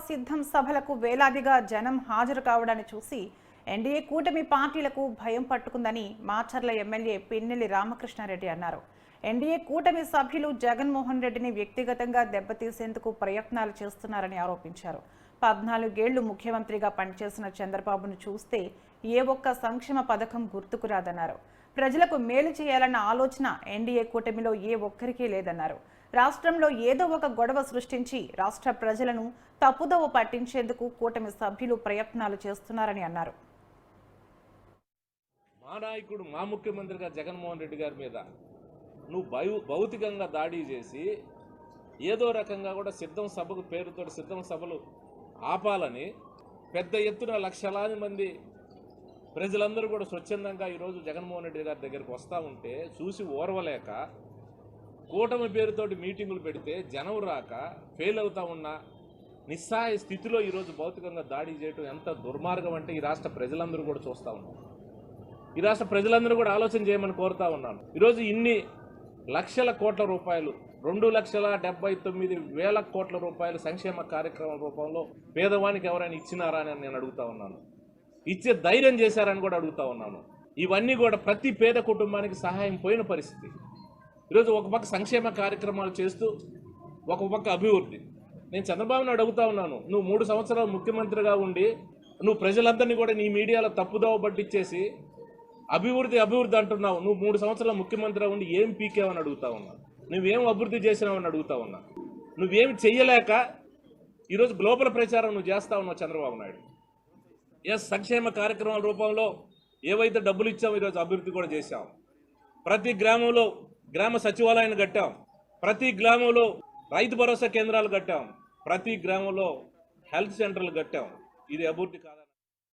సిద్ధం సభలకు వేలాదిగా జనం హాజరు కావడాన్ని చూసి ఎన్డీఏ కూటమి పార్టీలకు భయం పట్టుకుందని మాచర్ల ఎమ్మెల్యే పిన్నెల్లి రామకృష్ణారెడ్డి అన్నారు. ఎన్డీఏ కూటమి సభ్యులు జగన్మోహన్ రెడ్డిని వ్యక్తిగతంగా దెబ్బతీసేందుకు ప్రయత్నాలు చేస్తున్నారని ఆరోపించారు. 14 ఏళ్లు ముఖ్యమంత్రిగా పనిచేసిన చంద్రబాబును చూస్తే ఏ ఒక్క సంక్షేమ పథకం గుర్తుకు రాదన్నారు. ప్రజలకు మేలు చేయాలన్న ఆలోచన ఎన్డీఏ కూటమిలో ఏ ఒక్కరికీ లేదన్నారు. రాష్ట్రంలో ఏదో ఒక గొడవ సృష్టించి రాష్ట్ర ప్రజలను తప్పుదోవ పట్టించేందుకు కూటమి సభ్యులు ప్రయత్నాలు చేస్తున్నారని అన్నారు. మా నాయకుడు మా ముఖ్యమంత్రిగా జగన్మోహన్ రెడ్డి గారి మీద నువ్వు భౌతికంగా దాడి చేసి ఏదో రకంగా కూడా సిద్ధం సభకు పేరుతో సిద్ధం సభలు ఆపాలని పెద్ద ఎత్తున లక్షలాది మంది ప్రజలందరూ కూడా స్వచ్ఛందంగా ఈరోజు జగన్మోహన్ రెడ్డి గారి దగ్గరికి వస్తూ ఉంటే చూసి ఓర్వలేక కూటమి పేరుతోటి మీటింగులు పెడితే జనం రాక ఫెయిల్ అవుతా ఉన్న నిస్సహాయ స్థితిలో ఈరోజు భౌతికంగా దాడి చేయడం ఎంత దుర్మార్గం అంటే ఈ రాష్ట్ర ప్రజలందరూ కూడా చూస్తూ ఉన్నారు. ఈ రాష్ట్ర ప్రజలందరూ కూడా ఆలోచన చేయమని కోరుతా ఉన్నాను. ఈరోజు ఇన్ని లక్షల కోట్ల రూపాయలు 2,79,000 కోట్ల రూపాయలు సంక్షేమ కార్యక్రమం రూపంలో పేదవానికి ఎవరైనా ఇచ్చినారా అని నేను అడుగుతా ఉన్నాను. ఇచ్చే ధైర్యం చేశారని కూడా అడుగుతా ఉన్నాను. ఇవన్నీ కూడా ప్రతి పేద కుటుంబానికి సహాయం పోయిన పరిస్థితి. ఈరోజు ఒక పక్క సంక్షేమ కార్యక్రమాలు చేస్తూ ఒక పక్క అభివృద్ధి. నేను చంద్రబాబుని అడుగుతా ఉన్నాను, నువ్వు 3 సంవత్సరాలు ముఖ్యమంత్రిగా ఉండి నువ్వు ప్రజలందరినీ కూడా నీ మీడియాలో తప్పుదోవ పట్టించేసి అభివృద్ధి అంటున్నావు. నువ్వు 3 సంవత్సరాల ముఖ్యమంత్రిగా ఉండి ఏం పీకేవని అడుగుతా ఉన్నావు, నువ్వేం అభివృద్ధి చేసినావని అడుగుతా ఉన్నా. నువ్వేమి చెయ్యలేక ఈరోజు గ్లోబల్ ప్రచారం నువ్వు చేస్తా ఉన్నావు చంద్రబాబు నాయుడు. సంక్షేమ కార్యక్రమాల రూపంలో ఏవైతే డబ్బులు ఇచ్చామో ఈరోజు అభివృద్ధి కూడా చేశాం. ప్రతి గ్రామంలో గ్రామ సచివాలయాన్ని కట్టాం, ప్రతి గ్రామంలో రైతు భరోసా కేంద్రాలు కట్టాం, ప్రతి గ్రామంలో హెల్త్ సెంటర్లు కట్టాం. ఇది అభివృద్ధి కాదా?